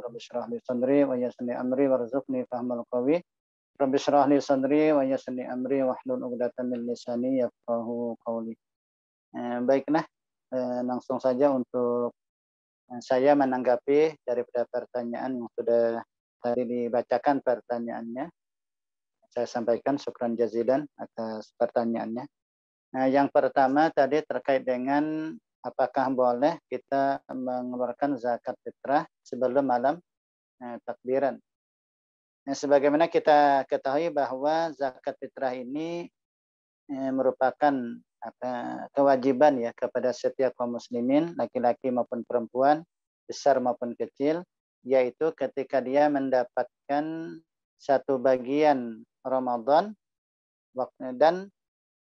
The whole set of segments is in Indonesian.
Rabbi shrah li sadri wa yassir li amri warzuqni fahmal qawi. Rabbi shrah li sadri wa yassir li amri wahlul 'uqdatam min lisani yafqahu qawli. Baiklah, langsung saja untuk saya menanggapi daripada pertanyaan yang sudah tadi dibacakan pertanyaannya. Saya sampaikan syukran jazilan atas pertanyaannya. Nah, yang pertama tadi terkait dengan apakah boleh kita mengeluarkan zakat fitrah sebelum malam takbiran. Nah, sebagaimana kita ketahui bahwa zakat fitrah ini merupakan kewajiban ya kepada setiap kaum muslimin, laki-laki maupun perempuan, besar maupun kecil, yaitu ketika dia mendapatkan satu bagian Ramadan dan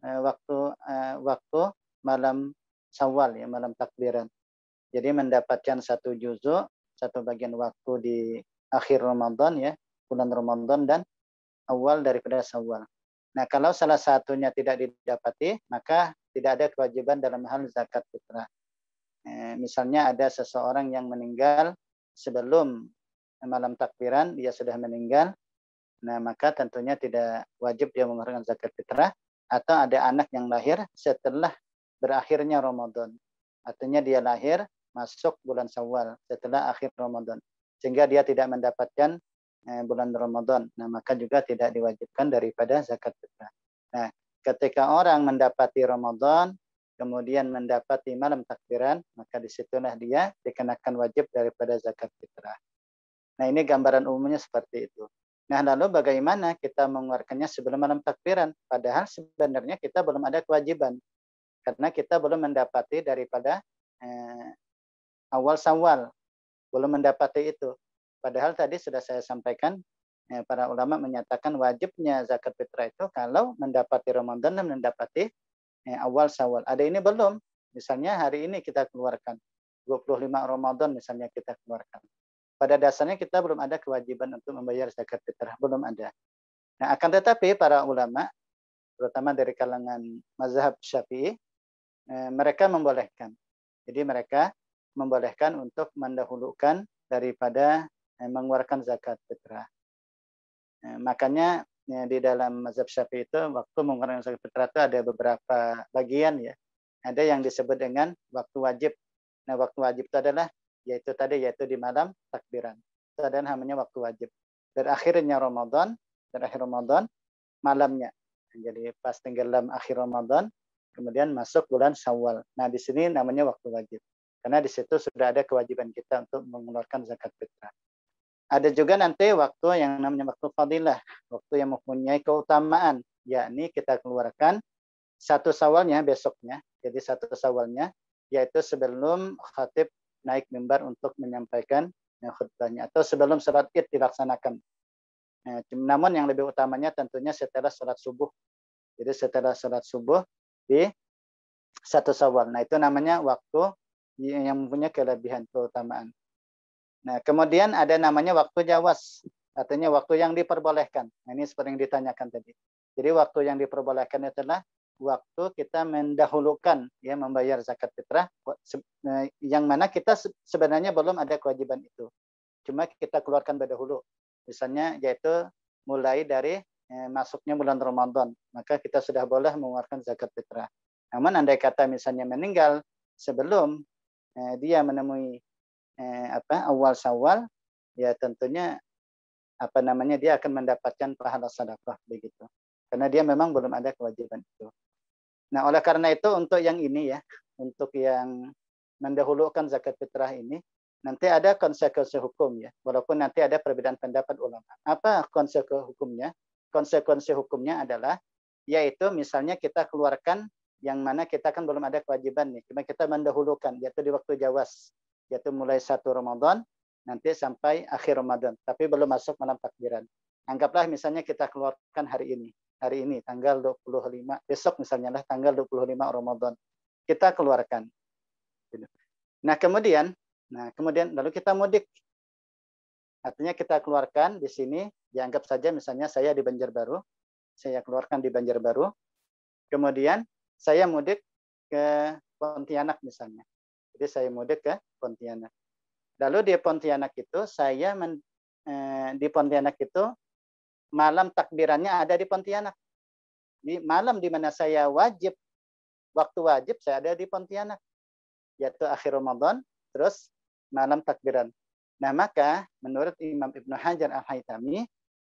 waktu malam Syawal ya, malam takbiran. Jadi mendapatkan satu juzuk, satu bagian waktu di akhir Ramadan ya, bulan Ramadan dan awal daripada Syawal. Nah, kalau salah satunya tidak didapati, maka tidak ada kewajiban dalam hal zakat fitrah. Misalnya ada seseorang yang meninggal sebelum malam takbiran, dia sudah meninggal. Nah, maka tentunya tidak wajib dia mengeluarkan zakat fitrah. Atau ada anak yang lahir setelah berakhirnya Ramadan. Artinya dia lahir masuk bulan Syawal setelah akhir Ramadan. Sehingga dia tidak mendapatkan bulan Ramadan. Nah, maka juga tidak diwajibkan daripada zakat fitrah. Nah, ketika orang mendapati Ramadan, kemudian mendapati malam takbiran, maka disitulah dia dikenakan wajib daripada zakat fitrah. Nah, ini gambaran umumnya seperti itu. Nah, lalu bagaimana kita mengeluarkannya sebelum malam takbiran? Padahal sebenarnya kita belum ada kewajiban. Karena kita belum mendapati daripada awal Syawal. Belum mendapati itu. Padahal tadi sudah saya sampaikan, para ulama menyatakan wajibnya zakat fitrah itu kalau mendapati Ramadan dan mendapati awal Syawal. Ada ini belum. Misalnya hari ini kita keluarkan. 25 Ramadan misalnya kita keluarkan. Pada dasarnya kita belum ada kewajiban untuk membayar zakat fitrah. Belum ada. Nah, akan tetapi para ulama, terutama dari kalangan mazhab Syafi'i, mereka membolehkan. Jadi mereka membolehkan untuk mendahulukan daripada mengeluarkan zakat fitrah. Makanya di dalam mazhab Syafi'i itu waktu mengeluarkan zakat fitrah itu ada beberapa bagian ya. Ada yang disebut dengan waktu wajib. Nah, waktu wajib itu adalah yaitu di malam takbiran. Itu adalah namanya waktu wajib. Berakhir Ramadan malamnya. Jadi pas tenggelam akhir Ramadan, kemudian masuk bulan Syawal. Nah, di sini namanya waktu wajib. Karena di situ sudah ada kewajiban kita untuk mengeluarkan zakat fitrah. Ada juga nanti waktu yang namanya waktu fadilah, waktu yang mempunyai keutamaan, yakni kita keluarkan satu Syawalnya besoknya. Jadi satu Syawalnya yaitu sebelum khatib naik mimbar untuk menyampaikan khutbahnya atau sebelum salat Id dilaksanakan. Namun yang lebih utamanya tentunya setelah salat subuh. Jadi setelah salat subuh di satu Syawal. Nah, itu namanya waktu yang mempunyai kelebihan keutamaan. Nah, kemudian ada namanya waktu jawas, artinya waktu yang diperbolehkan. Nah, ini seperti yang ditanyakan tadi. Jadi waktu yang diperbolehkan adalah waktu kita mendahulukan ya membayar zakat fitrah, yang mana kita sebenarnya belum ada kewajiban itu. Cuma kita keluarkan berdahulu. Misalnya yaitu mulai dari masuknya bulan Ramadan, maka kita sudah boleh mengeluarkan zakat fitrah. Namun andai kata misalnya meninggal sebelum dia menemui awal Syawal, ya tentunya dia akan mendapatkan pahala sedekah begitu. Karena dia memang belum ada kewajiban itu. Nah, oleh karena itu untuk yang ini ya, untuk yang mendahulukan zakat fitrah ini, nanti ada konsekuensi hukum ya. Walaupun nanti ada perbedaan pendapat ulama. Apa konsekuensi hukumnya? Konsekuensi hukumnya adalah yaitu misalnya kita keluarkan yang mana kita kan belum ada kewajiban nih. Cuma kita mendahulukan yaitu di waktu jawas, yaitu mulai 1 Ramadan nanti sampai akhir Ramadan, tapi belum masuk malam takbiran. Anggaplah misalnya kita keluarkan hari ini tanggal 25, besok misalnya lah tanggal 25 Ramadan. Kita keluarkan. Nah, kemudian lalu kita mudik. Artinya kita keluarkan di sini, dianggap saja misalnya saya di Banjarbaru, saya keluarkan di Banjarbaru, kemudian saya mudik ke Pontianak misalnya. Jadi saya mudik ke Pontianak. Lalu di Pontianak itu di Pontianak itu malam takbirannya ada di Pontianak. Di malam di mana saya waktu wajib saya ada di Pontianak, yaitu akhir Ramadan, terus malam takbiran. Nah, maka menurut Imam Ibnu Hajar Al-Haytami,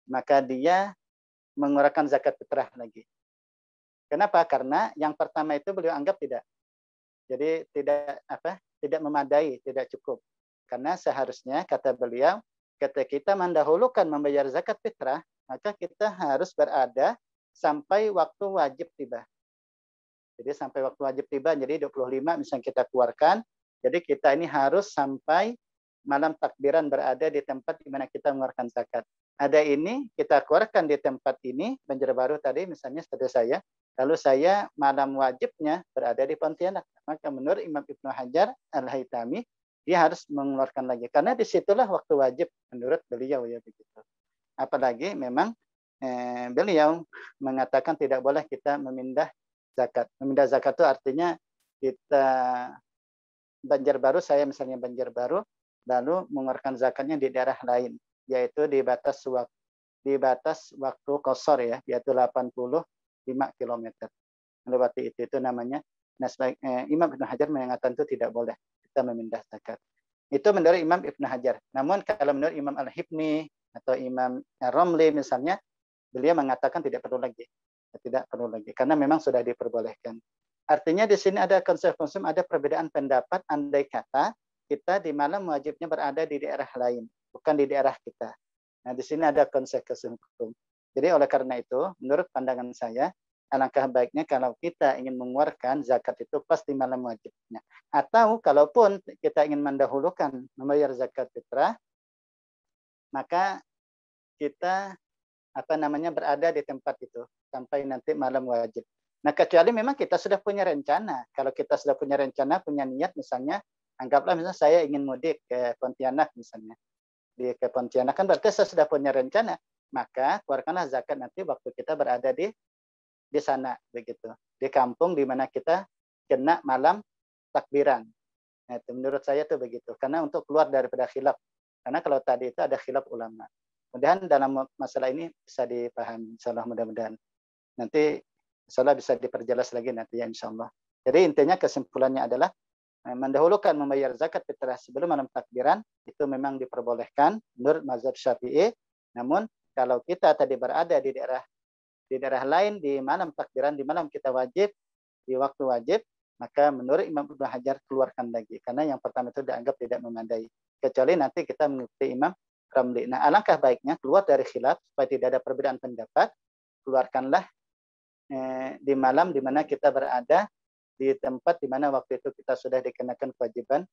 maka dia mengeluarkan zakat fitrah lagi. Kenapa? Karena yang pertama itu beliau anggap tidak. Jadi tidak memadai, tidak cukup. Karena seharusnya kata beliau, ketika kita mendahulukan membayar zakat fitrah, maka kita harus berada sampai waktu wajib tiba. Jadi sampai waktu wajib tiba, jadi 25 misalnya kita keluarkan, jadi kita ini harus sampai malam takbiran berada di tempat di mana kita mengeluarkan zakat. Ada ini, kita keluarkan di tempat ini, Banjarbaru tadi misalnya seperti saya, lalu saya malam wajibnya berada di Pontianak. Maka menurut Imam Ibnu Hajar Al-Haytami, dia harus mengeluarkan lagi. Karena disitulah waktu wajib menurut beliau ya begitu. Apalagi memang beliau mengatakan tidak boleh kita memindah zakat. Memindah zakat itu artinya kita Banjarbaru, saya misalnya Banjarbaru, lalu mengeluarkan zakatnya di daerah lain, yaitu di batas waktu qasar ya, yaitu 85 km. Melewati itu namanya. Nah, Imam Ibnu Hajar mengatakan itu tidak boleh kita memindah zakat. Itu menurut Imam Ibnu Hajar. Namun kalau menurut Imam Al-Hibni atau Imam Ar-Ramli misalnya, beliau mengatakan tidak perlu lagi. Tidak perlu lagi karena memang sudah diperbolehkan. Artinya di sini ada konsep-konsep, ada perbedaan pendapat andai kata kita di malam wajibnya berada di daerah lain, bukan di daerah kita. Nah, di sini ada konsep-konsep hukum. Jadi oleh karena itu, menurut pandangan saya, alangkah baiknya kalau kita ingin mengeluarkan zakat itu pas di malam wajibnya. Atau kalaupun kita ingin mendahulukan membayar zakat fitrah, maka kita berada di tempat itu sampai nanti malam wajib. Nah, kecuali memang kita sudah punya rencana. Kalau kita sudah punya rencana, punya niat misalnya, anggaplah misalnya saya ingin mudik ke Pontianak misalnya. Ke Pontianak kan berarti saya sudah punya rencana. Maka keluarkanlah zakat nanti waktu kita berada di sana begitu. Di kampung di mana kita kena malam takbiran. Nah, itu menurut saya itu begitu. Karena untuk keluar daripada khilaf. Karena kalau tadi itu ada khilaf ulama. Mudah-mudahan dalam masalah ini bisa dipahami. Insyaallah mudah-mudahan. Nanti insyaallah bisa diperjelas lagi nanti ya insyaallah. Jadi intinya kesimpulannya adalah mendahulukan membayar zakat fitrah sebelum malam takbiran itu memang diperbolehkan menurut mazhab Syafi'i. Namun kalau kita tadi berada di daerah lain di malam takbiran, di malam kita wajib, di waktu wajib, maka menurut Imam Ibnu Hajar keluarkan lagi karena yang pertama itu dianggap tidak memadai. Kecuali nanti kita mengikuti Imam Ramli. Nah, alangkah baiknya keluar dari khilaf supaya tidak ada perbedaan pendapat, keluarkanlah di malam di mana kita berada di tempat di mana waktu itu kita sudah dikenakan kewajiban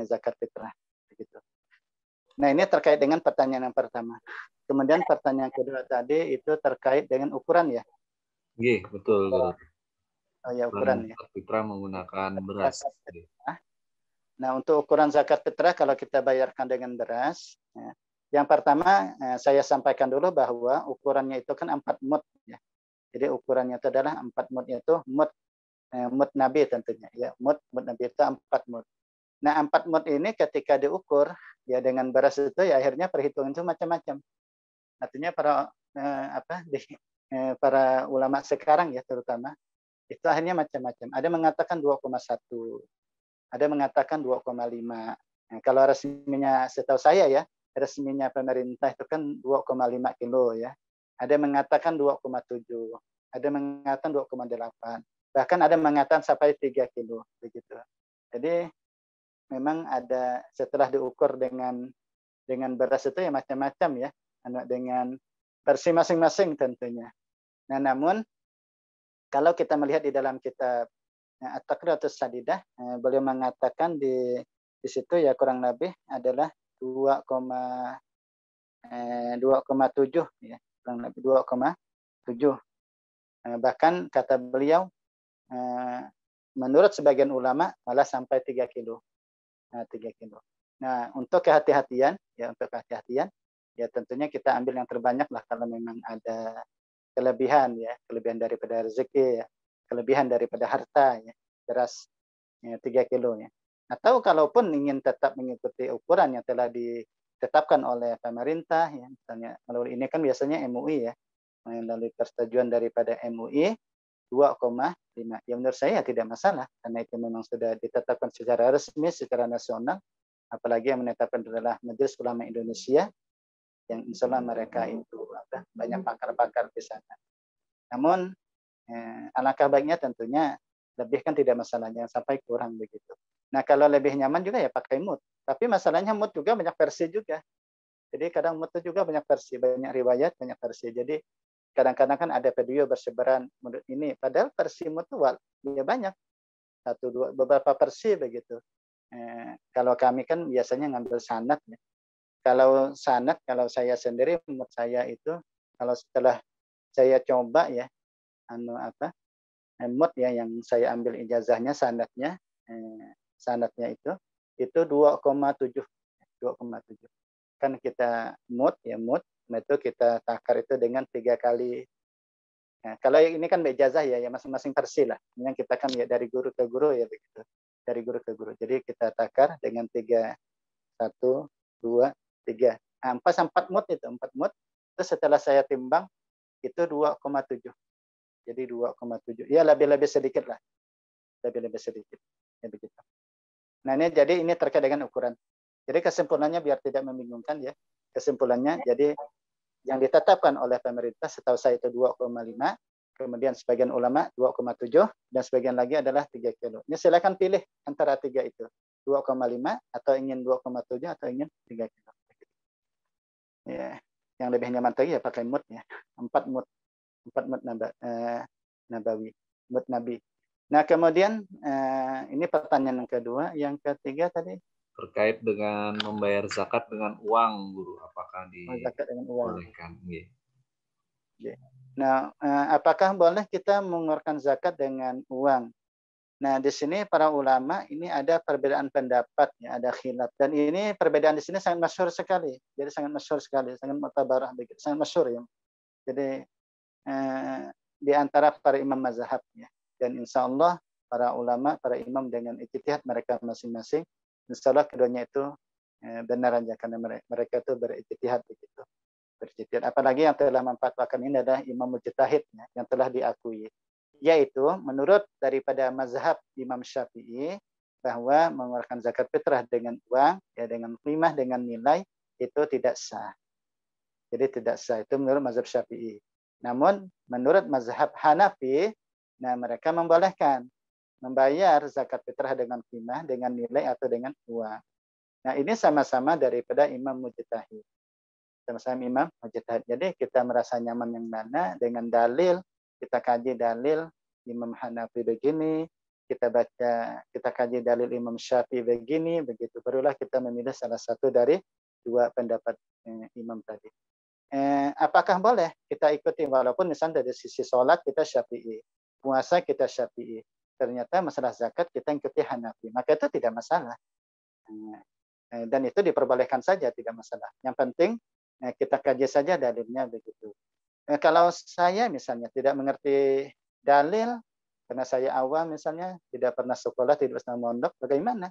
zakat fitrah. Begitu. Nah, ini terkait dengan pertanyaan yang pertama. Kemudian pertanyaan kedua tadi itu terkait dengan ukuran ya? Iya, betul. Oh ya, ukuran ya. Zakat fitrah menggunakan beras. Nah, untuk ukuran zakat fitrah kalau kita bayarkan dengan beras, ya, yang pertama saya sampaikan dulu bahwa ukurannya itu kan 4 mud ya. Jadi ukurannya itu adalah 4 mud, itu mud Nabi tentunya ya. Mud Nabi itu 4 mud. Nah, 4 mud ini ketika diukur ya dengan beras itu ya akhirnya perhitungan itu macam-macam. Artinya para ulama sekarang ya terutama itu akhirnya macam-macam. Ada mengatakan 2,1, ada mengatakan 2,5. Nah, kalau resminya setahu saya ya, resminya pemerintah itu kan 2,5 kilo ya. Ada mengatakan 2,7, ada mengatakan 2,8. Bahkan ada mengatakan sampai 3 kilo begitu. Jadi memang ada setelah diukur dengan beras itu ya macam-macam ya, dengan versi masing-masing tentunya. Nah, namun kalau kita melihat di dalam kitab At-Taqri'atus Sadidah, beliau mengatakan di situ ya kurang lebih adalah 2,7 ya, kurang lebih 2,7. Bahkan kata beliau, menurut sebagian ulama malah sampai 3 kilo. 3 kilo. Nah, untuk kehati-hatian ya ya tentunya kita ambil yang terbanyak lah kalau memang ada kelebihan ya, kelebihan daripada rezeki ya, kelebihan daripada harta ya, beras ya, 3 kilo ya. Atau kalaupun ingin tetap mengikuti ukuran yang telah ditetapkan oleh pemerintah ya, misalnya melalui ini kan biasanya MUI ya, melalui persetujuan daripada MUI 2,5. Ya menurut saya tidak masalah karena itu memang sudah ditetapkan secara resmi secara nasional, apalagi yang menetapkan adalah Majelis Ulama Indonesia yang insya Allah mereka itu banyak pakar-pakar di sana. Namun alangkah baiknya tentunya lebih kan tidak masalah, jangan sampai kurang begitu. Nah kalau lebih nyaman juga ya pakai mood. Tapi masalahnya mood juga banyak versi juga. Jadi kadang mood itu juga banyak versi, banyak riwayat, banyak versi. Jadi kadang-kadang kan ada video bersebaran menurut ini, padahal versi mood itu ya banyak, 1, 2, beberapa versi begitu. Kalau kami kan biasanya ngambil sanad ya. Kalau sanad, kalau saya sendiri menurut saya itu kalau setelah saya coba ya mood ya yang saya ambil ijazahnya sanadnya itu 2,7 kan kita mood itu kita takar itu dengan 3 kali. Nah, kalau ini kan ijazah ya masing-masing versi lah. Yang kita kan ya dari guru ke guru ya begitu. Dari guru ke guru. Jadi kita takar dengan 3, 1, 2, 3. Nah, 4 mood itu, 4 mood. Terus setelah saya timbang itu 2,7. Jadi 2,7. Ya lebih sedikit lah. Lebih sedikit. Ya begitu. Nah, ini terkait dengan ukuran. Jadi kesimpulannya biar tidak membingungkan ya. Kesimpulannya jadi yang ditetapkan oleh pemerintah setahu saya itu 2,5, kemudian sebagian ulama 2,7 dan sebagian lagi adalah 3 kilo. Ini silakan pilih antara 3 itu. 2,5 atau ingin 2,7 atau ingin 3 kilo. Ya, yang lebih nyaman lagi ya pakai mood ya. 4 mood nabawi, mood nabi. Nah, kemudian ini pertanyaan yang kedua, yang ketiga tadi terkait dengan membayar zakat dengan uang, Guru, apakah dibolehkan? Nah, apakah boleh kita mengeluarkan zakat dengan uang? Nah, di sini para ulama ini ada perbedaan pendapat, ya, ada khilaf. Dan ini perbedaan di sini sangat masyhur sekali. Jadi sangat masyhur sekali, sangat mutabarah begitu, sangat masyhur ya. Jadi di antara para imam mazhab ya. Dan insya Allah para ulama, para imam dengan ijtihad mereka masing-masing, insya Allah keduanya itu benar aja karena mereka itu berijtihad begitu. Berjihad. Apalagi yang telah memfatwakan ini adalah imam mujtahid ya, yang telah diakui. Yaitu menurut daripada mazhab Imam Syafi'i bahwa mengeluarkan zakat fitrah dengan uang, ya dengan qimah, dengan nilai itu tidak sah. Jadi tidak sah itu menurut mazhab Syafi'i. Namun menurut mazhab Hanafi, nah mereka membolehkan membayar zakat fitrah dengan qimah, dengan nilai atau dengan uang. Nah ini sama-sama daripada imam mujtahid. Sama-sama imam mujtahid. Jadi kita merasa nyaman yang mana dengan dalil, kita kaji dalil Imam Hanafi begini, kita kaji dalil Imam Syafi'i begini, begitu barulah kita memilih salah satu dari dua pendapat imam tadi. Apakah boleh kita ikuti walaupun misalnya dari sisi sholat kita Syafi'i, puasa kita Syafi'i, ternyata masalah zakat kita ikuti Hanafi, maka itu tidak masalah. Dan itu diperbolehkan saja, tidak masalah. Yang penting kita kaji saja dalilnya begitu. Kalau saya misalnya tidak mengerti dalil, karena saya awam misalnya, tidak pernah sekolah, tidak pernah mondok, bagaimana?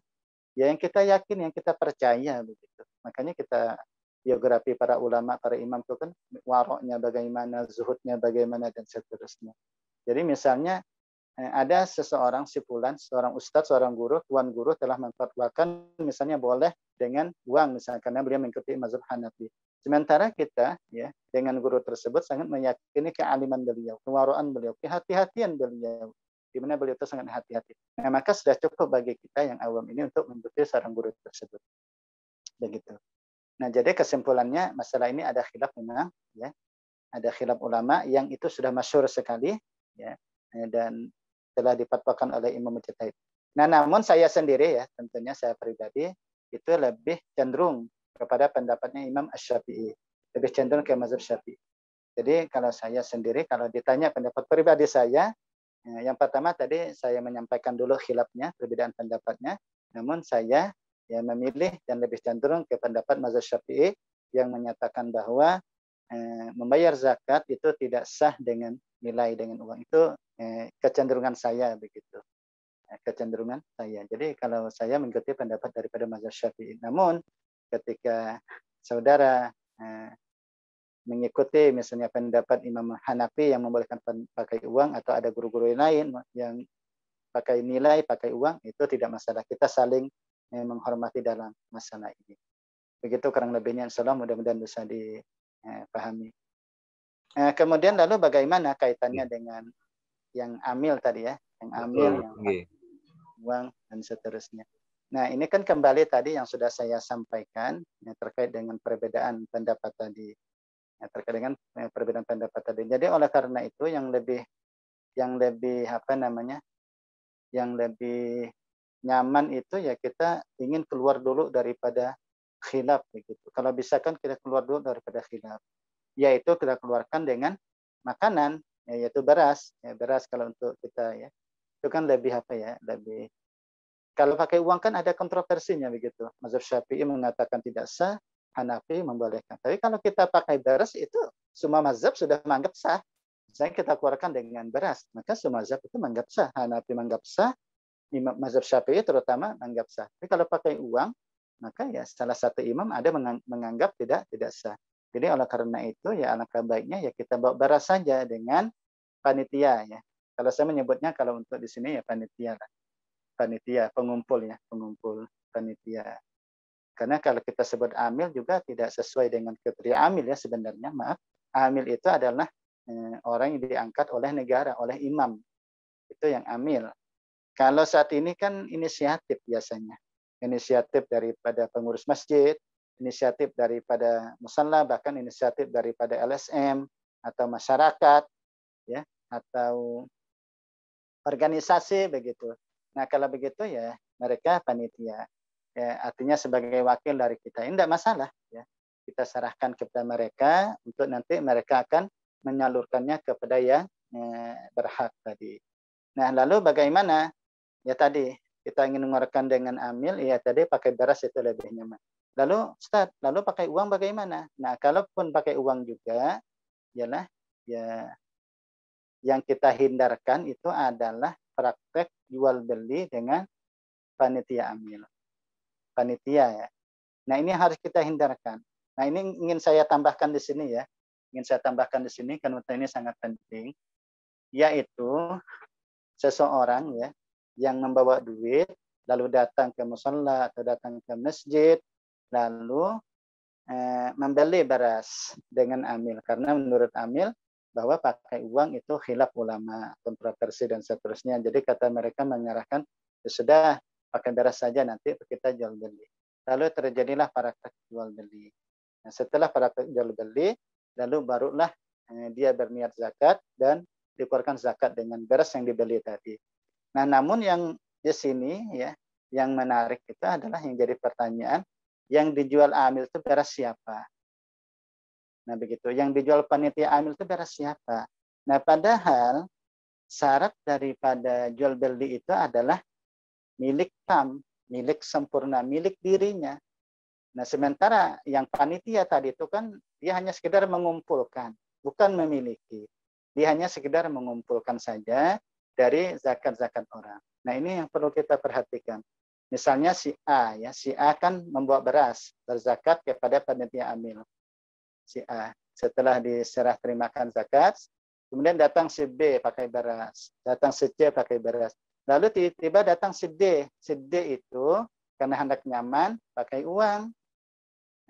Ya yang kita yakin, yang kita percaya begitu. Makanya kita biografi para ulama, para imam itu kan waroknya bagaimana, zuhudnya bagaimana, dan seterusnya. Jadi misalnya ada seseorang sifulan, seorang ustadz, seorang guru, tuan guru telah memfatwakan misalnya boleh dengan uang misalnya karena beliau mengikuti mazhab Hanafi. Sementara kita ya dengan guru tersebut sangat meyakini kealiman beliau, kewaraan beliau, kehati-hatian beliau, di mana beliau itu sangat hati-hati. Nah, maka sudah cukup bagi kita yang awam ini untuk mengikuti seorang guru tersebut. Begitu. Nah, jadi kesimpulannya masalah ini ada khilaf memang ya. Ada khilaf ulama yang itu sudah masyhur sekali ya dan telah difatwakan oleh Imam Mujtahid. Nah, namun saya sendiri ya, tentunya saya pribadi itu lebih cenderung kepada pendapatnya Imam Asy-Syafi'i. Lebih cenderung ke mazhab Syafi'i. Jadi kalau saya sendiri, kalau ditanya pendapat pribadi saya, yang pertama tadi saya menyampaikan dulu khilafnya, perbedaan pendapatnya. Namun saya memilih dan lebih cenderung ke pendapat mazhab Syafi'i yang menyatakan bahwa membayar zakat itu tidak sah dengan nilai dengan uang. Itu kecenderungan saya begitu. Kecenderungan saya. Jadi kalau saya mengikuti pendapat daripada mazhab Syafi'i. Namun ketika saudara mengikuti misalnya pendapat Imam Hanafi yang membolehkan pakai uang, atau ada guru-guru lain yang pakai nilai, pakai uang, itu tidak masalah. Kita saling menghormati dalam masalah ini. Begitu kurang lebihnya, insya Allah mudah-mudahan bisa dipahami. Kemudian lalu bagaimana kaitannya dengan yang amil tadi ya, yang amil, yang uang dan seterusnya. Nah ini kan kembali tadi yang sudah saya sampaikan terkait dengan perbedaan pendapat tadi. Terkait dengan perbedaan pendapat tadi. Jadi oleh karena itu yang lebih yang lebih nyaman itu ya kita ingin keluar dulu daripada khilaf begitu. Kalau bisa kan kita keluar dulu daripada khilaf. Yaitu kita keluarkan dengan makanan, yaitu beras. Ya, beras kalau untuk kita ya. Itu kan lebih lebih. Kalau pakai uang kan ada kontroversinya begitu. Mazhab Syafi'i mengatakan tidak sah, Hanafi membolehkan. Tapi kalau kita pakai beras itu semua mazhab sudah menganggap sah. Misalnya kita keluarkan dengan beras, maka semua mazhab itu menganggap sah. Hanafi menganggap sah, mazhab Syafi'i terutama menganggap sah. Tapi kalau pakai uang, maka ya salah satu imam ada menganggap tidak sah. Jadi oleh karena itu ya alangkah baiknya ya kita bawa beras saja dengan panitia ya. Kalau saya menyebutnya kalau untuk di sini ya panitia lah. Panitia, pengumpul ya, pengumpul panitia. Karena kalau kita sebut amil juga tidak sesuai dengan kriteria amil ya sebenarnya, maaf. Amil itu adalah orang yang diangkat oleh negara, oleh imam. Itu yang amil. Kalau saat ini kan inisiatif biasanya. Inisiatif daripada pengurus masjid, inisiatif daripada musalla, bahkan inisiatif daripada LSM atau masyarakat ya, atau organisasi begitu. Nah, kalau begitu ya mereka panitia. Ya, artinya sebagai wakil dari kita. Ini tidak masalah ya. Kita serahkan kepada mereka untuk nanti mereka akan menyalurkannya kepada yang berhak tadi. Nah, lalu bagaimana? Ya tadi kita ingin mengeluarkan dengan amil, ya tadi pakai beras itu lebih nyaman. Lalu Ustaz, lalu pakai uang bagaimana? Nah, kalaupun pakai uang juga, yalah ya yang kita hindarkan itu adalah praktek jual beli dengan panitia amil. Panitia ya. Nah, ini harus kita hindarkan. Nah, ini ingin saya tambahkan di sini ya. Ingin saya tambahkan di sini karena ini sangat penting, yaitu seseorang ya yang membawa duit lalu datang ke musalla atau datang ke masjid lalu membeli beras dengan amil, karena menurut amil bahwa pakai uang itu khilaf ulama, kontroversi dan seterusnya. Jadi kata mereka menyerahkan ya sudah pakai beras saja, nanti kita jual beli. Lalu terjadilah praktek jual beli. Nah, setelah praktek jual beli, lalu barulah dia berniat zakat dan dikeluarkan zakat dengan beras yang dibeli tadi. Nah, namun yang di sini ya, yang menarik itu adalah yang jadi pertanyaan, yang dijual amil itu beras siapa? Nah, begitu. Yang dijual panitia amil itu beras siapa? Nah, padahal syarat daripada jual beli itu adalah milik tam, milik sempurna, milik dirinya. Nah, sementara yang panitia tadi itu kan dia hanya sekedar mengumpulkan, bukan memiliki. Dia hanya sekedar mengumpulkan saja dari zakat-zakat orang. Nah, ini yang perlu kita perhatikan. Misalnya si A ya, si A kan membawa beras berzakat kepada panitia amil. Si A setelah diserah terimakan zakat, kemudian datang si B pakai beras, datang si C pakai beras. Lalu tiba-tiba datang si D. Si D itu karena hendak nyaman pakai uang.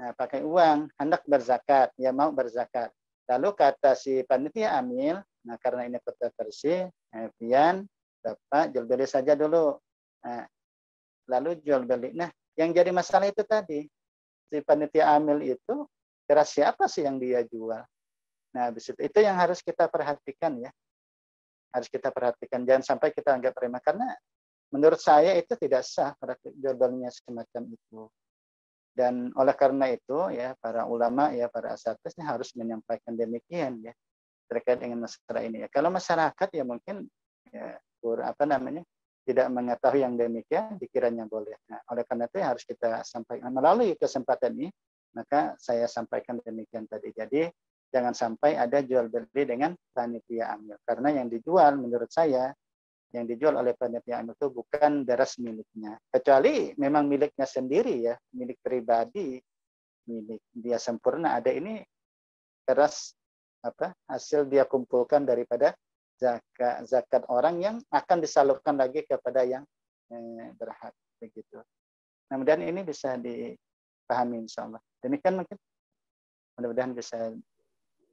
Nah, pakai uang, hendak berzakat, ya mau berzakat. Lalu kata si panitia amil, nah karena ini kontroversi, pian Bapak jual beli saja dulu. Nah, lalu jual beli. Nah, yang jadi masalah itu tadi, si panitia amil itu beras siapa sih yang dia jual? Nah, itu yang harus kita perhatikan ya. Harus kita perhatikan, jangan sampai kita anggap remeh, karena menurut saya itu tidak sah pada jual belinya semacam itu. Dan oleh karena itu ya para ulama ya para asatidz harus menyampaikan demikian ya terkait dengan masalah ini ya. Kalau masyarakat ya mungkin ya tidak mengetahui yang demikian dikiranya boleh. Nah, oleh karena itu harus kita sampaikan melalui kesempatan ini, maka saya sampaikan demikian tadi. Jadi jangan sampai ada jual beli dengan panitia amil, karena yang dijual menurut saya yang dijual oleh panitia amil itu bukan beras miliknya, kecuali memang miliknya sendiri ya, milik pribadi, milik dia sempurna. Ada ini beras hasil dia kumpulkan daripada zakat orang yang akan disalurkan lagi kepada yang berhak begitu. Kemudian ini bisa dipahami insyaallah. Demikian mungkin mudah-mudahan bisa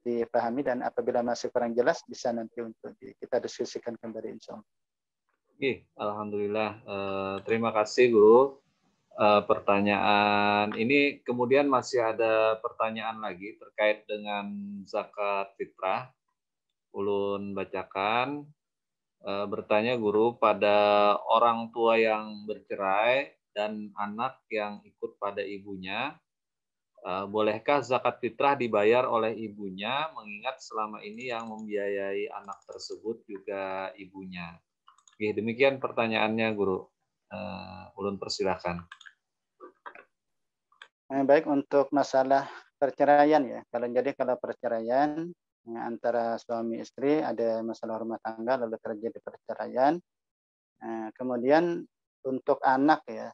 dipahami, dan apabila masih kurang jelas bisa nanti untuk kita diskusikan kembali insyaallah. Alhamdulillah. Terima kasih Guru. Pertanyaan ini kemudian masih ada pertanyaan lagi terkait dengan zakat fitrah. Ulun bacakan. Bertanya Guru, pada orang tua yang bercerai dan anak yang ikut pada ibunya, bolehkah zakat fitrah dibayar oleh ibunya mengingat selama ini yang membiayai anak tersebut juga ibunya? Demikian pertanyaannya Guru. Ulun persilahkan. Baik, untuk masalah perceraian ya. Kalau perceraian antara suami istri ada masalah rumah tangga lalu terjadi perceraian. Kemudian untuk anak ya,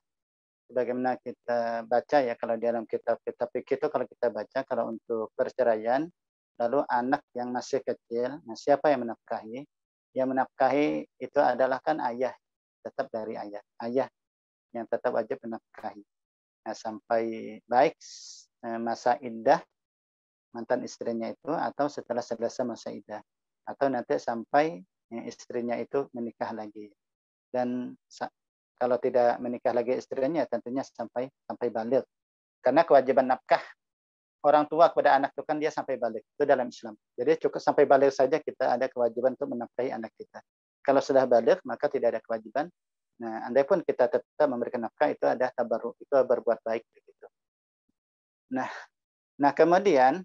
sebagaimana kita baca ya kalau di dalam kitab-kitab fikih itu kalau kita baca kalau untuk perceraian lalu anak yang masih kecil, nah siapa yang menafkahi? Yang menafkahi itu adalah kan ayah, tetap dari ayah. Ayah yang tetap wajib menafkahi. Nah, sampai baik masa iddah mantan istrinya itu atau setelah selesai masa iddah atau nanti sampai istrinya itu menikah lagi. Dan kalau tidak menikah lagi istrinya tentunya sampai baligh. Karena kewajiban nafkah orang tua kepada anak itu kan dia sampai baligh. Itu dalam Islam. Jadi cukup sampai baligh saja kita ada kewajiban untuk menafkahi anak kita. Kalau sudah baligh maka tidak ada kewajiban. Nah, andai pun kita tetap memberikan nafkah itu ada tabarruk, itu berbuat baik begitu. Nah kemudian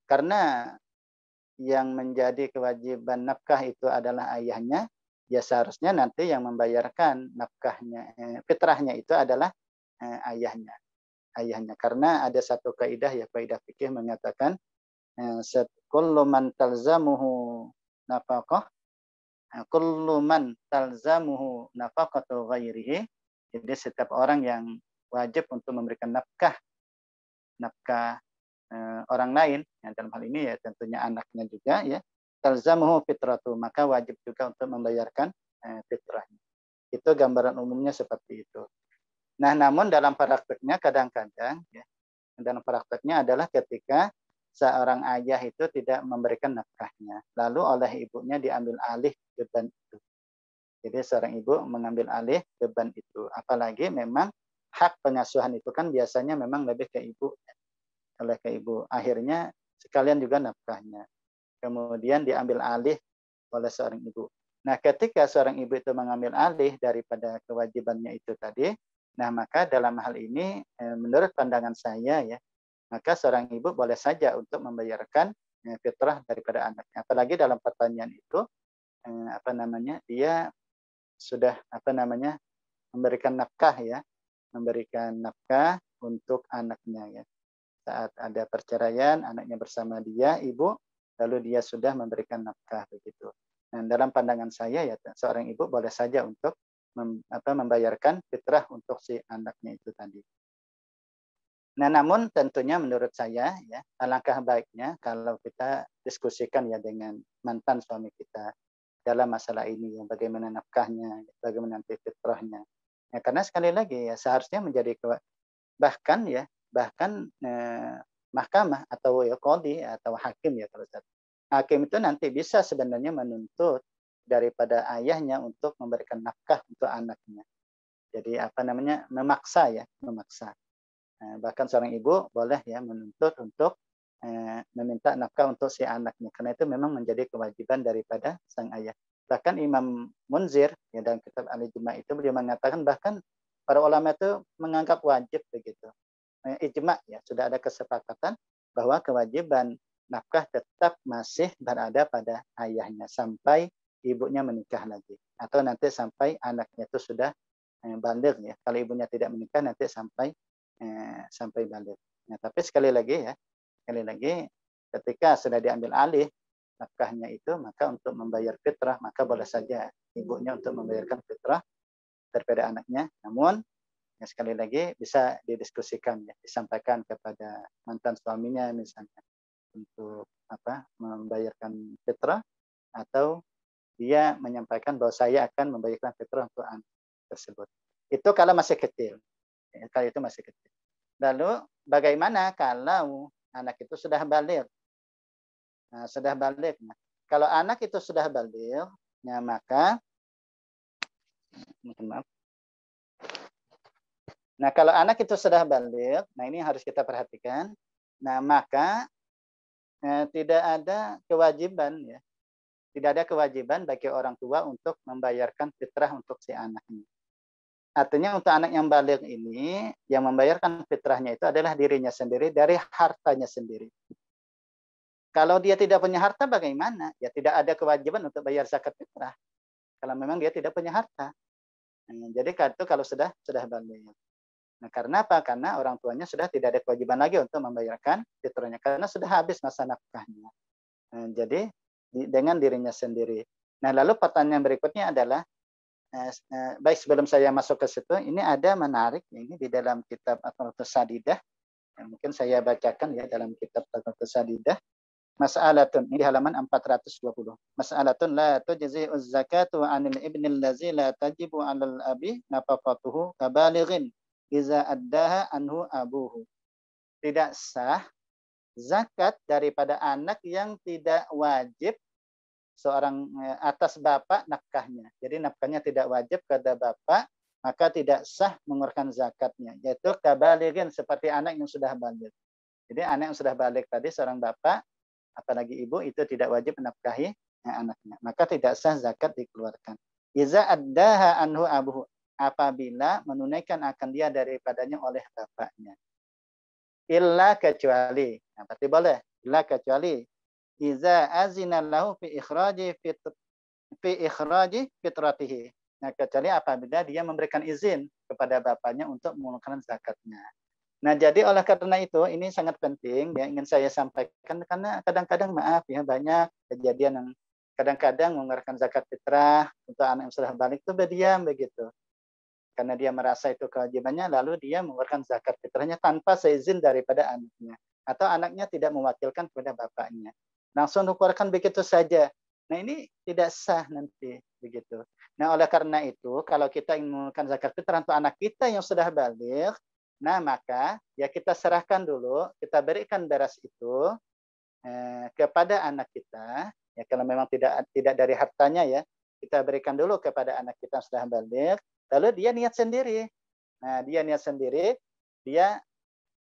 karena yang menjadi kewajiban nafkah itu adalah ayahnya, ya seharusnya nanti yang membayarkan nafkahnya, fitrahnya itu adalah ayahnya. Karena ada satu kaidah ya, kaidah fikih mengatakan kullu man talzamuhu nafaqah kullu man talzamuhu nafaqatu ghairihi. Jadi setiap orang yang wajib untuk memberikan nafkah orang lain, yang dalam hal ini ya tentunya anaknya juga ya, talzamuhu fitratu, maka wajib juga untuk membayarkan fitrahnya. Itu gambaran umumnya seperti itu. Nah, namun dalam prakteknya kadang-kadang ya, dalam prakteknya adalah ketika seorang ayah itu tidak memberikan nafkahnya, lalu oleh ibunya diambil alih beban itu. Jadi seorang ibu mengambil alih beban itu, apalagi memang hak pengasuhan itu kan biasanya memang lebih ke ibu. Oleh ke ibu, akhirnya sekalian juga nafkahnya. Kemudian diambil alih oleh seorang ibu. Nah, ketika seorang ibu itu mengambil alih daripada kewajibannya itu tadi, nah maka dalam hal ini menurut pandangan saya ya, maka seorang ibu boleh saja untuk membayarkan fitrah daripada anaknya. Apalagi dalam pertanyaan itu dia sudah memberikan nafkah ya, memberikan nafkah untuk anaknya ya. Saat ada perceraian, anaknya bersama dia, ibu, lalu dia sudah memberikan nafkah begitu. Dan dalam pandangan saya ya, seorang ibu boleh saja untuk membayarkan fitrah untuk si anaknya itu tadi. Nah, namun tentunya menurut saya ya, alangkah baiknya kalau kita diskusikan ya dengan mantan suami kita dalam masalah ini, ya, bagaimana nafkahnya, bagaimana nanti fitrahnya. Ya, karena sekali lagi ya seharusnya menjadi bahkan mahkamah atau ya qadhi atau hakim ya kalau hakim itu nanti bisa sebenarnya menuntut daripada ayahnya untuk memberikan nafkah untuk anaknya. Jadi memaksa. Bahkan seorang ibu boleh ya menuntut untuk meminta nafkah untuk si anaknya, karena itu memang menjadi kewajiban daripada sang ayah. Bahkan Imam Munzir ya dalam kitab Al-Ijma' itu beliau mengatakan bahkan para ulama itu menganggap wajib begitu. Ijma ya, sudah ada kesepakatan bahwa kewajiban nafkah tetap masih berada pada ayahnya sampai ibunya menikah lagi, atau nanti sampai anaknya itu sudah baligh ya. Kalau ibunya tidak menikah nanti sampai baligh. Nah, tapi sekali lagi ketika sudah diambil alih nafkahnya itu, maka untuk membayar fitrah maka boleh saja ibunya untuk membayarkan fitrah daripada anaknya. Namun ya, sekali lagi bisa didiskusikan ya, disampaikan kepada mantan suaminya misalnya untuk membayarkan fitrah, atau dia menyampaikan bahwa saya akan membayarkan fitrah untuk anak tersebut. Itu kalau masih kecil. Ya, kalau itu masih kecil. Lalu bagaimana kalau anak itu sudah baligh? Nah, sudah baligh. Nah, kalau anak itu sudah baligh, ya maka maaf. Nah, kalau anak itu sudah baligh, nah ini harus kita perhatikan. Nah, maka tidak ada kewajiban ya. Tidak ada kewajiban bagi orang tua untuk membayarkan fitrah untuk si anaknya. Artinya untuk anak yang baligh ini, yang membayarkan fitrahnya itu adalah dirinya sendiri dari hartanya sendiri. Kalau dia tidak punya harta bagaimana? Ya tidak ada kewajiban untuk bayar zakat fitrah. Kalau memang dia tidak punya harta. Jadi itu kalau sudah baligh. Nah, karena apa? Karena orang tuanya sudah tidak ada kewajiban lagi untuk membayarkan fitrahnya karena sudah habis masa nafkahnya. Jadi dengan dirinya sendiri. Nah, lalu pertanyaan berikutnya adalah baik sebelum saya masuk ke situ, ini ada menarik ini di dalam kitab At-Taqratus Sadidah. Mungkin saya bacakan ya dalam kitab At-Taqratus Sadidah. Mas'alatun, ini di halaman 420. Mas'alatun la tujzi'uz zakatu 'anil ibnil ladzi la tajibu 'alal abi nafaqatuhu kabalighin iza addaha anhu abuhu. Tidak sah zakat daripada anak yang tidak wajib seorang atas bapak nafkahnya. Jadi nafkahnya tidak wajib kepada bapak, maka tidak sah mengeluarkan zakatnya. Yaitu kabalighin, seperti anak yang sudah baligh. Jadi anak yang sudah baligh tadi seorang bapak, apalagi ibu, itu tidak wajib menafkahi anaknya. Maka tidak sah zakat dikeluarkan. Iza addaha anhu abuhu, apabila menunaikan akan dia daripadanya oleh bapaknya. Illa kecuali, nah, berarti boleh. Illa kecuali iza azina lahu fi ikhraji fitratihi. Nah, kecuali apabila dia memberikan izin kepada bapaknya untuk mengeluarkan zakatnya. Nah, jadi oleh karena itu ini sangat penting yang ingin saya sampaikan, karena kadang-kadang maaf ya, banyak kejadian yang kadang-kadang mengeluarkan zakat fitrah untuk anak yang sudah balik itu berdiam begitu. Karena dia merasa itu kewajibannya, lalu dia mengeluarkan zakat fitrahnya tanpa seizin daripada anaknya. Atau anaknya tidak mewakilkan kepada bapaknya. Langsung dikeluarkan begitu saja. Nah, ini tidak sah nanti begitu. Nah, oleh karena itu kalau kita ingin mengeluarkan zakat fitrah untuk anak kita yang sudah balik, nah maka ya kita serahkan dulu, kita berikan beras itu kepada anak kita. Ya, kalau memang tidak dari hartanya ya, kita berikan dulu kepada anak kita yang sudah balik. Lalu dia niat sendiri. Nah, dia niat sendiri, dia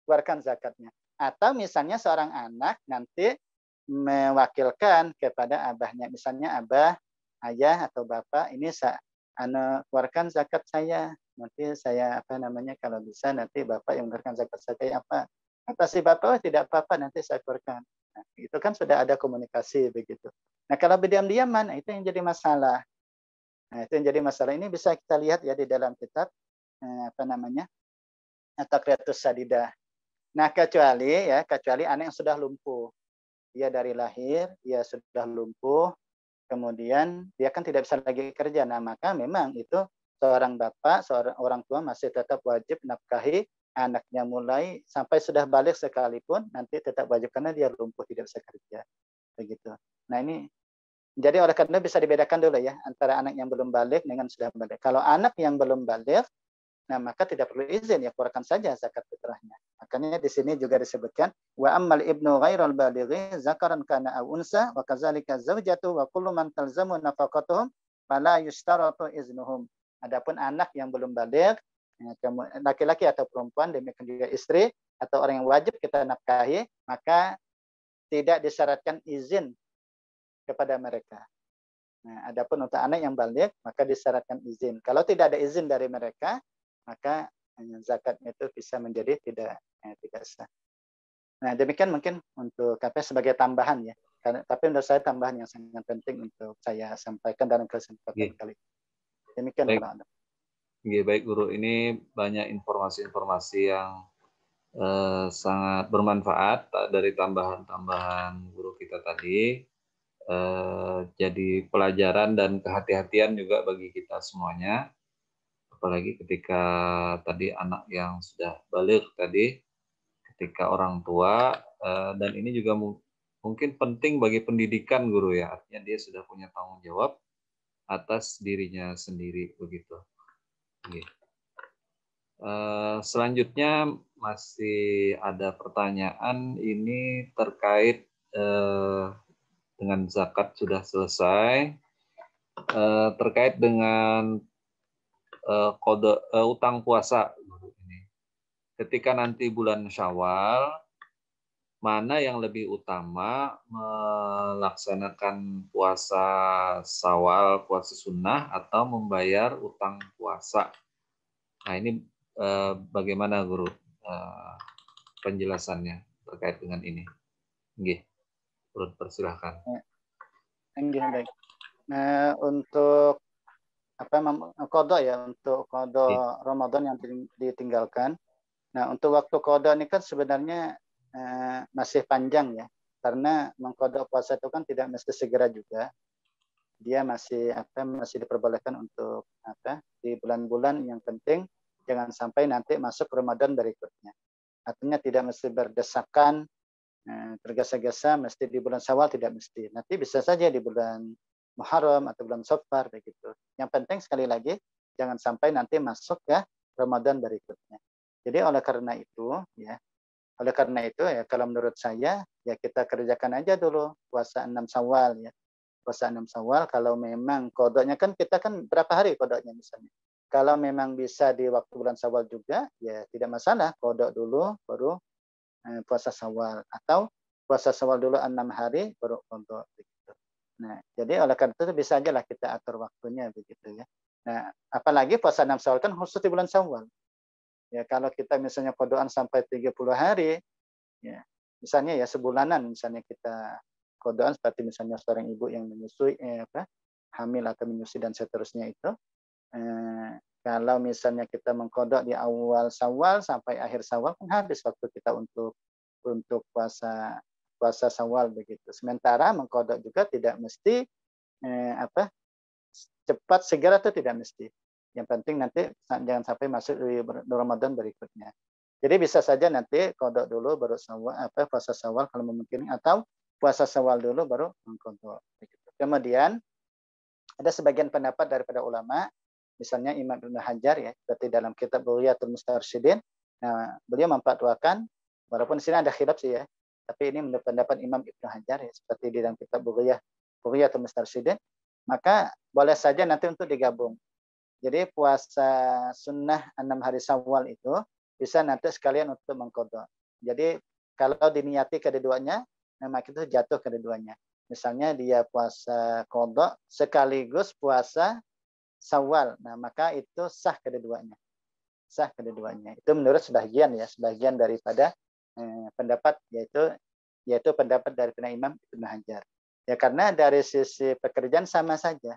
keluarkan zakatnya. Atau misalnya seorang anak nanti mewakilkan kepada abahnya, misalnya abah, ayah atau bapak, ini keluarkan zakat saya. Nanti saya kalau bisa nanti bapak yang mengeluarkan zakat saya apa? Kata si bapak, tidak apa-apa, nanti saya keluarkan. Nah, itu kan sudah ada komunikasi begitu. Nah, kalau berdiam-diaman, itu yang jadi masalah. Nah, itu yang jadi masalah. Ini bisa kita lihat ya di dalam kitab At-Taqratus Sadidah. Nah, kecuali anak yang sudah lumpuh. Dia dari lahir, dia sudah lumpuh, kemudian dia kan tidak bisa lagi kerja. Nah, maka memang itu seorang bapak, seorang orang tua masih tetap wajib nafkahi anaknya mulai sampai sudah balik sekalipun, nanti tetap wajib karena dia lumpuh tidak bisa kerja. Begitu. Nah, ini jadi oleh karena bisa dibedakan dulu ya antara anak yang belum balik dengan sudah balik. Kalau anak yang belum balik, nah maka tidak perlu izin, ya keluarkan saja zakat fitrahnya. Makanya di sini juga disebutkan wa ammal ibnu ghairal balighi zakaran kana aw unsa wa kadzalika zaujatu wa kullu man talzamu nafaqatuhum fala yustaratu iznuhum. Adapun anak yang belum balik, laki-laki atau perempuan, demikian juga istri atau orang yang wajib kita nafkahi, maka tidak disyaratkan izin kepada mereka. Nah, adapun untuk anak yang balik maka disyaratkan izin. Kalau tidak ada izin dari mereka, maka zakatnya itu bisa menjadi tidak sah. Nah, demikian mungkin untuk sebagai tambahan ya. Tapi menurut saya tambahan yang sangat penting untuk saya sampaikan dalam kesempatan kali ini. Demikian baik. kalau Anda. Baik Guru, ini banyak informasi-informasi yang sangat bermanfaat dari tambahan-tambahan guru kita tadi. Jadi pelajaran dan kehati-hatian juga bagi kita semuanya. Apalagi ketika tadi anak yang sudah balik tadi, ketika orang tua, dan ini juga mungkin penting bagi pendidikan guru ya, artinya dia sudah punya tanggung jawab atas dirinya sendiri begitu. Selanjutnya masih ada pertanyaan ini terkait dengan zakat sudah selesai, terkait dengan kode utang puasa ini. Ketika nanti bulan Syawal, mana yang lebih utama melaksanakan puasa Syawal, puasa sunnah, atau membayar utang puasa? Nah ini bagaimana Guru penjelasannya terkait dengan ini? Nggih, Guru persilahkan. Baik. Nah, untuk qada ya, untuk qada Ramadan yang ditinggalkan. Nah, untuk waktu qada ini kan sebenarnya masih panjang ya, karena mengqada puasa itu kan tidak mesti segera juga. Dia masih diperbolehkan untuk di bulan-bulan yang penting jangan sampai nanti masuk Ramadan berikutnya. Artinya tidak mesti berdesakan tergesa-gesa mesti di bulan Syawal, tidak mesti. Nanti bisa saja di bulan Muharram atau bulan Safar begitu. Yang penting sekali lagi jangan sampai nanti masuk ya Ramadan berikutnya. Jadi oleh karena itu ya kalau menurut saya ya kita kerjakan aja dulu puasa 6 Syawal ya. Puasa 6 Syawal kalau memang kodoknya kan kita kan berapa hari kodoknya misalnya. Kalau memang bisa di waktu bulan Syawal juga ya tidak masalah, kodok dulu baru puasa Syawal, atau puasa Syawal dulu 6 hari baru kodok begitu. Nah, jadi oleh karena itu bisa aja lah kita atur waktunya begitu ya. Nah, apalagi puasa 6 Syawal kan khusus di bulan Syawal. Ya, kalau kita misalnya kodokan sampai 30 hari, ya, misalnya ya sebulanan, misalnya kita kodokan seperti misalnya seorang ibu yang menyusui, hamil atau menyusui dan seterusnya itu, kalau misalnya kita mengkodok di awal Syawal sampai akhir Syawal kan habis waktu kita untuk puasa Syawal begitu. Sementara mengkodok juga tidak mesti cepat segera itu tidak mesti. Yang penting nanti jangan sampai masuk di Ramadan berikutnya. Jadi bisa saja nanti kodok dulu baru puasa Syawal kalau memungkinkan, atau puasa Syawal dulu baru mengkodok. Kemudian ada sebagian pendapat daripada ulama, misalnya Imam Ibnu Hajar ya, seperti dalam kitab Bughiyatul Mustarsyidin. Nah, beliau memfatwakan, walaupun di sini ada khilaf sih ya, tapi ini menurut pendapat Imam Ibnu Hajar ya, seperti di dalam kitab Bughiyatul Mustarsyidin, maka boleh saja nanti untuk digabung. Jadi puasa sunnah 6 hari Syawal itu bisa nanti sekalian untuk mengkodok. Jadi kalau diniati kedua-duanya, maka itu jatuh kedua-duanya. Misalnya dia puasa kodok sekaligus puasa Syawal, nah maka itu sah kedua-duanya. Sah kedua-duanya. Itu menurut sebagian daripada pendapat yaitu pendapat dari Imam Ibnu Hajar. Ya karena dari sisi pekerjaan sama saja.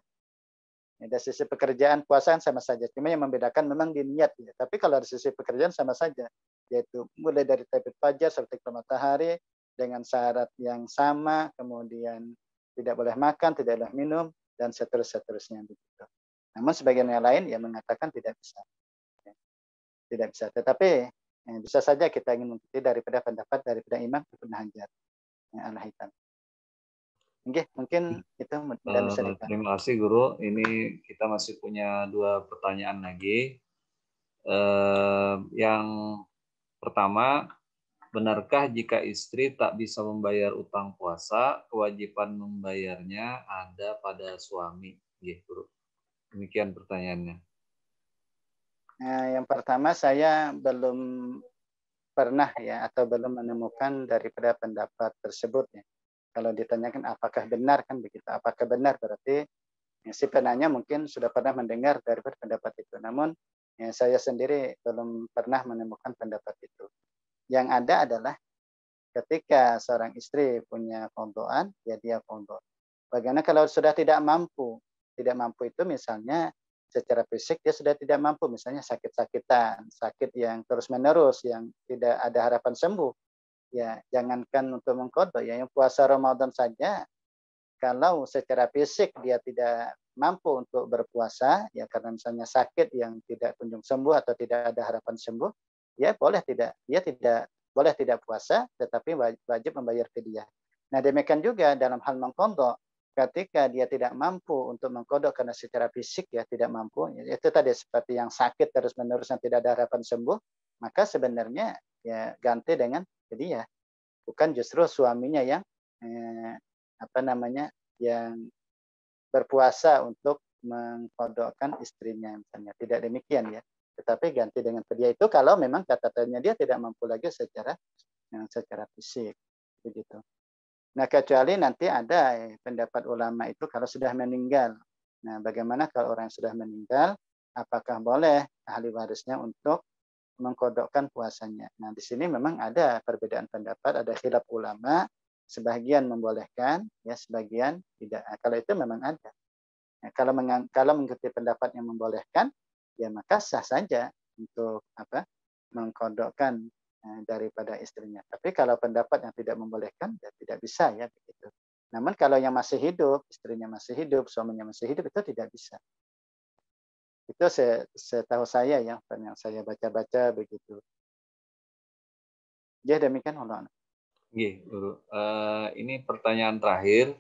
Dari sisi pekerjaan puasa sama saja. Cuma yang membedakan memang di niat. Ya. Tapi kalau dari sisi pekerjaan sama saja. Yaitu mulai dari terbit fajar sampai ke matahari dengan syarat yang sama. Kemudian tidak boleh makan, tidak boleh minum, dan seterusnya. Begitu. Namun sebagian yang lain yang mengatakan tidak bisa. Ya. Tidak bisa. Tetapi bisa saja kita ingin mengikuti daripada pendapat daripada Imam Ibnu Hajar. Al-Haythami. Mungkin itu dan bisa dikatakan. Terima kasih Guru. Ini kita masih punya 2 pertanyaan lagi. Yang pertama, benarkah jika istri tak bisa membayar utang puasa, kewajiban membayarnya ada pada suami? Guru. Demikian pertanyaannya. Nah, yang pertama saya belum pernah ya atau belum menemukan daripada pendapat tersebut ya. Kalau ditanyakan apakah benar kan begitu. Apakah benar berarti si penanya mungkin sudah pernah mendengar daripada pendapat itu. Namun Ya, saya sendiri belum pernah menemukan pendapat itu. Yang ada adalah ketika seorang istri punya qadhaan, ya dia qadha. Bagaimana kalau sudah tidak mampu? Tidak mampu itu misalnya secara fisik dia sudah tidak mampu, misalnya sakit-sakitan, sakit yang terus-menerus, yang tidak ada harapan sembuh. Ya, jangankan untuk mengqadha, ya yang puasa Ramadan saja, kalau secara fisik dia tidak mampu untuk berpuasa, ya karena misalnya sakit yang tidak kunjung sembuh atau tidak ada harapan sembuh, dia tidak boleh tidak puasa, tetapi wajib membayar fidyah. Nah demikian juga dalam hal mengqadha, ketika dia tidak mampu untuk mengqadha karena secara fisik ya tidak mampu, ya, itu tadi seperti yang sakit terus menerus yang tidak ada harapan sembuh, maka sebenarnya ya ganti dengan fidyah, bukan justru suaminya yang eh, apa namanya yang berpuasa untuk mengqadhakan istrinya misalnya. Tidak demikian ya. Tetapi ganti dengan fidyah itu kalau memang catatannya dia tidak mampu lagi secara fisik. Begitu. Nah, kecuali nanti ada pendapat ulama itu kalau sudah meninggal. Nah, bagaimana kalau orang yang sudah meninggal, apakah boleh ahli warisnya untuk mengqadhakan puasanya? Nah, di sini memang ada perbedaan pendapat, ada khilaf ulama, sebagian membolehkan, ya sebagian tidak. Nah, kalau itu memang ada. Nah, kalau mengikuti pendapat yang membolehkan, ya maka sah saja untuk mengqadhakan daripada istrinya. Tapi kalau pendapat yang tidak membolehkan, ya tidak bisa ya begitu. Namun kalau yang masih hidup, istrinya masih hidup, suaminya masih hidup, itu tidak bisa. Itu setahu saya ya, yang saya baca-baca begitu. Ya demikian Allah. Guru. Ini pertanyaan terakhir.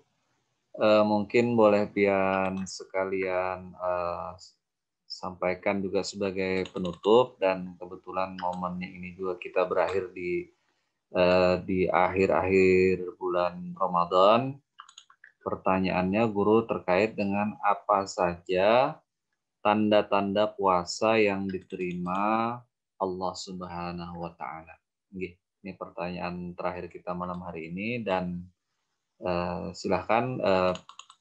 Mungkin boleh pian sekalian sampaikan juga sebagai penutup, dan kebetulan momennya ini juga kita berakhir di akhir-akhir bulan Ramadan. Pertanyaannya guru terkait dengan apa saja tanda-tanda puasa yang diterima Allah Subhanahu wa taala. Ini pertanyaan terakhir kita malam hari ini, dan silahkan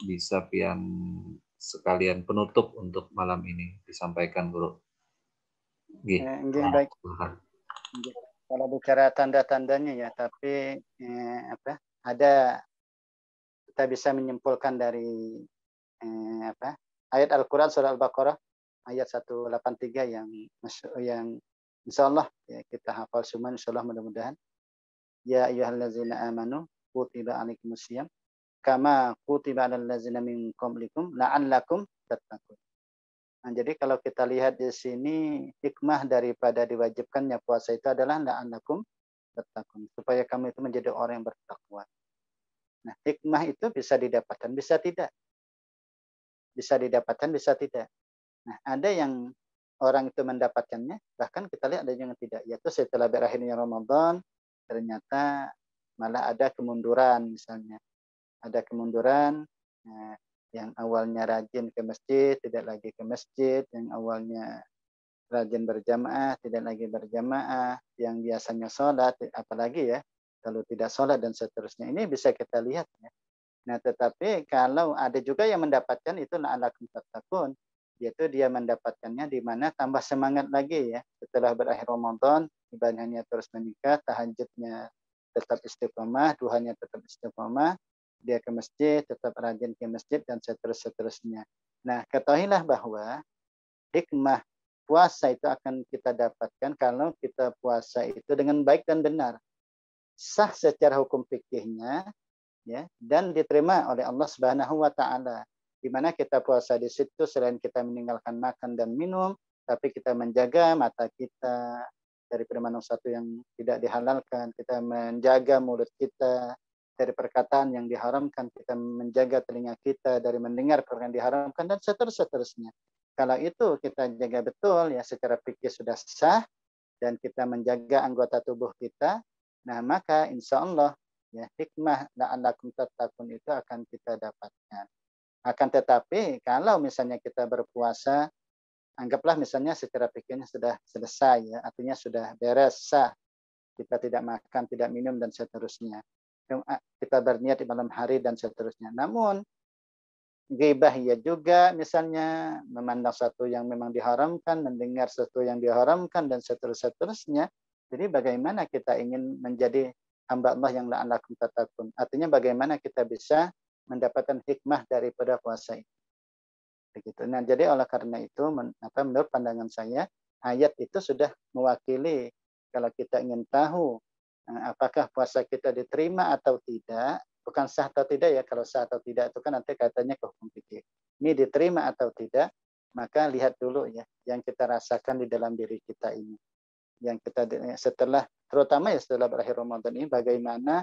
bisa pian sekalian penutup untuk malam ini disampaikan guru. Baik. Kalau bicara tanda-tandanya ya, tapi ada kita bisa menyimpulkan dari ayat Al-Quran surah Al-Baqarah ayat 183 yang insya Allah ya, kita hafal semua insya Allah mudah-mudahan. Ya ayyuhallazina amanu kutiba alaikumusiyam kama kutiba alal ladzina min qablikum la'allakum tattaqun. Nah, jadi kalau kita lihat di sini hikmah daripada diwajibkannya puasa itu adalah la'allakum tattaqun, supaya kamu itu menjadi orang yang bertakwa. Nah, hikmah itu bisa didapatkan, bisa tidak. Bisa didapatkan, bisa tidak. Nah, ada yang orang itu mendapatkannya, bahkan kita lihat ada yang tidak. Yaitu setelah berakhirnya Ramadan, ternyata malah ada kemunduran misalnya. Ada kemunduran, yang awalnya rajin ke masjid, tidak lagi ke masjid. Yang awalnya rajin berjamaah, tidak lagi berjamaah. Yang biasanya sholat, apalagi ya, kalau tidak sholat dan seterusnya. Ini bisa kita lihat ya. Nah, tetapi kalau ada juga yang mendapatkan itu la'allakum tattaqun, yaitu dia mendapatkannya di mana tambah semangat lagi ya. Setelah berakhir Ramadan, ibadahnya terus meningkat, tahajudnya tetap istiqomah, duhanya tetap istiqomah, dia ke masjid, tetap rajin ke masjid, dan seterusnya. Nah, ketahuilah bahwa hikmah puasa itu akan kita dapatkan kalau kita puasa itu dengan baik dan benar. Sah secara hukum fikihnya, ya, dan diterima oleh Allah Subhanahu wa taala. Di mana kita puasa di situ selain kita meninggalkan makan dan minum, tapi kita menjaga mata kita dari permainan satu yang tidak dihalalkan, kita menjaga mulut kita dari perkataan yang diharamkan, kita menjaga telinga kita dari mendengar perkara yang diharamkan, dan seterusnya. Kalau itu kita jaga betul ya, secara fikih sudah sah, dan kita menjaga anggota tubuh kita, nah maka insya Allah ya, hikmah la'allakum tattaqun itu akan kita dapatkan. Akan tetapi kalau misalnya kita berpuasa, anggaplah misalnya secara fikihnya sudah selesai ya, artinya sudah beres, sah. Kita tidak makan, tidak minum, dan seterusnya. Kita berniat di malam hari dan seterusnya. Namun Ghibah ya juga, misalnya memandang sesuatu yang memang diharamkan, mendengar sesuatu yang diharamkan dan seterusnya. Jadi bagaimana kita ingin menjadi hamba Allah yang la'allakum tattaqun. Artinya bagaimana kita bisa mendapatkan hikmah daripada puasa itu. Begitu. Nah, jadi oleh karena itu menurut pandangan saya ayat itu sudah mewakili kalau kita ingin tahu apakah puasa kita diterima atau tidak, bukan sah atau tidak ya, kalau sah atau tidak itu kan nanti katanya ke hukum fikih. Ini diterima atau tidak, maka lihat dulu ya yang kita rasakan di dalam diri kita ini. Yang kita setelah, terutama ya setelah berakhir Ramadan ini, bagaimana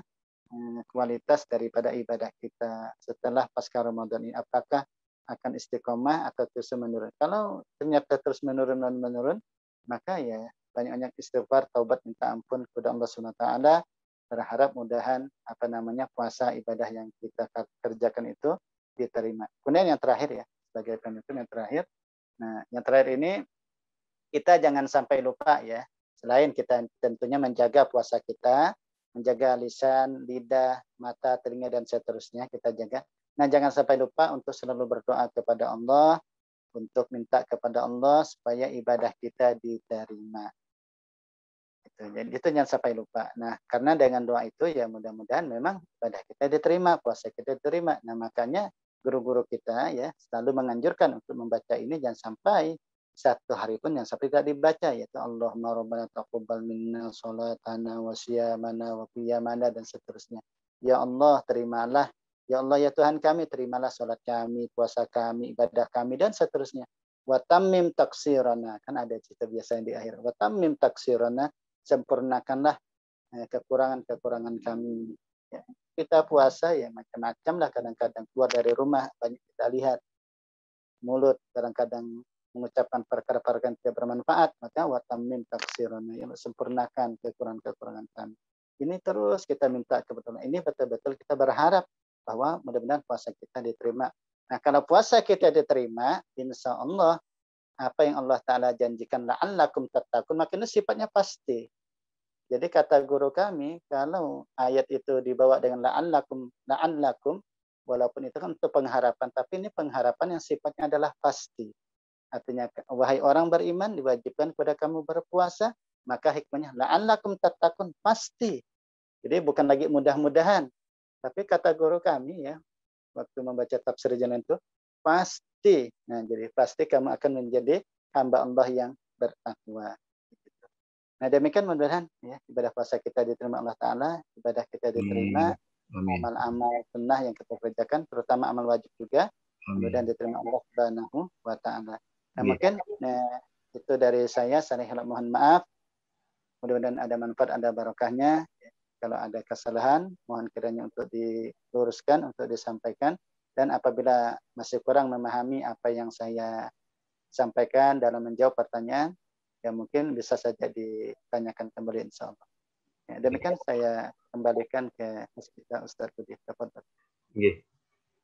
kualitas daripada ibadah kita setelah pasca Ramadan ini, apakah akan istiqomah atau terus menurun. Kalau ternyata terus menurun, maka ya banyak-banyak istighfar, taubat, minta ampun kepada Allah Subhanahu wa taala, berharap mudahan puasa ibadah yang kita kerjakan itu diterima. Kemudian yang terakhir ya, sebagai penutup yang terakhir. Nah, yang terakhir ini kita jangan sampai lupa ya, selain kita tentunya menjaga puasa kita, menjaga lisan, lidah, mata, telinga dan seterusnya kita jaga. Nah, jangan sampai lupa untuk selalu berdoa kepada Allah, untuk minta kepada Allah supaya ibadah kita diterima. Jadi itu jangan sampai lupa. Nah, karena dengan doa itu ya mudah-mudahan memang ibadah kita diterima, puasa kita diterima. Nah, makanya guru-guru kita ya selalu menganjurkan untuk membaca ini, jangan sampai satu hari pun yang sampai tidak dibaca, yaitu Allahumma rabbana taqabbal minna sholatana wa siyamana wa qiyamana dan seterusnya. Ya Allah, terimalah. Ya Allah ya Tuhan kami, terimalah sholat kami, puasa kami, ibadah kami dan seterusnya. Wa tammim taksirana, kan ada cerita biasa yang di akhir. Wa tammim taksirana, sempurnakanlah kekurangan-kekurangan kami. Ya. Kita puasa ya macam-macam lah, kadang-kadang keluar dari rumah banyak kita lihat. Mulut kadang-kadang mengucapkan perkara-perkara yang tidak bermanfaat, maka watamin taksirana, ya sempurnakan kekurangan-kekurangan kami. Ini terus kita minta kebetulan. Ini betul-betul kita berharap bahwa mudah-mudahan puasa kita diterima. Nah, kalau puasa kita diterima, insya Allah apa yang Allah Ta'ala janjikan la'allakum tattaqun, maka ini sifatnya pasti. Jadi kata guru kami, kalau ayat itu dibawa dengan la'allakum, walaupun itu kan untuk pengharapan, tapi ini pengharapan yang sifatnya adalah pasti. Artinya, wahai orang beriman, diwajibkan kepada kamu berpuasa, maka hikmahnya la'allakum tattaqun, pasti. Jadi bukan lagi mudah-mudahan. Tapi kata guru kami ya, waktu membaca tafsir jalan itu, pasti. Nah, jadi pasti kamu akan menjadi hamba Allah yang bertakwa. Nah, demikian mudah-mudahan ya, ibadah puasa kita diterima Allah Ta'ala, ibadah kita diterima, amal-amal sunnah yang kita kerjakan, terutama amal wajib juga, mudah-mudahan diterima Allah Subhanahu wa Ta'ala. Nah, mungkin itu dari saya mohon maaf. Mudah-mudahan ada manfaat, ada barokahnya. Kalau ada kesalahan, mohon kiranya untuk diluruskan, untuk disampaikan. Dan apabila masih kurang memahami apa yang saya sampaikan dalam menjawab pertanyaan, ya mungkin bisa saja ditanyakan kembali insya Allah. Ya, demikian saya kembalikan ke kita Ustaz Budi.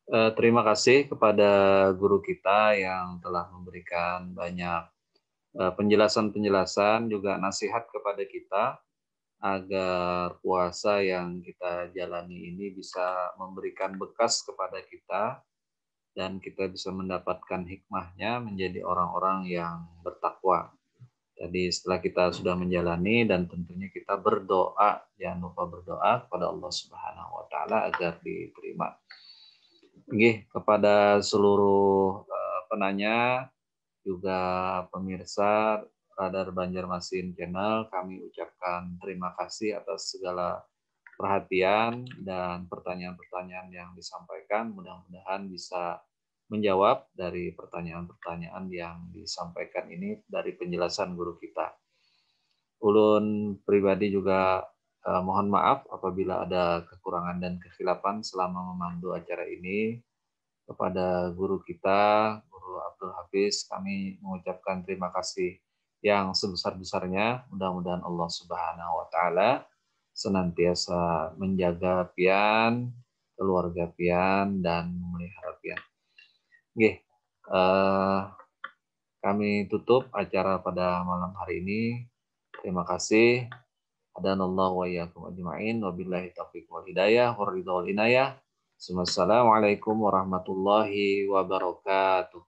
Terima kasih kepada guru kita yang telah memberikan banyak penjelasan-penjelasan, juga nasihat kepada kita agar puasa yang kita jalani ini bisa memberikan bekas kepada kita dan kita bisa mendapatkan hikmahnya menjadi orang-orang yang bertakwa. Jadi setelah kita sudah menjalani dan tentunya kita berdoa, jangan lupa berdoa kepada Allah Subhanahu wa taala agar diterima. Oke, kepada seluruh penanya juga pemirsa Radar Banjarmasin Channel, kami ucapkan terima kasih atas segala perhatian dan pertanyaan-pertanyaan yang disampaikan. Mudah-mudahan bisa menjawab dari pertanyaan-pertanyaan yang disampaikan ini dari penjelasan guru kita. Ulun pribadi juga mohon maaf apabila ada kekurangan dan kekhilafan selama memandu acara ini. Kepada guru kita, Guru Abdul Hafiz, kami mengucapkan terima kasih yang sebesar-besarnya. Mudah-mudahan Allah Subhanahu wa taala senantiasa menjaga pian, keluarga pian, dan memelihara pian. Oke, kami tutup acara pada malam hari ini. Terima kasih. Hadanallahu wa iyyakum ajma'in. Wabillahi taufiq wal hidayah, wa ridha wal inayah. Assalamualaikum warahmatullahi wabarakatuh.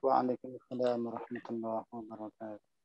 Waalaikumsalam warahmatullahi wabarakatuh.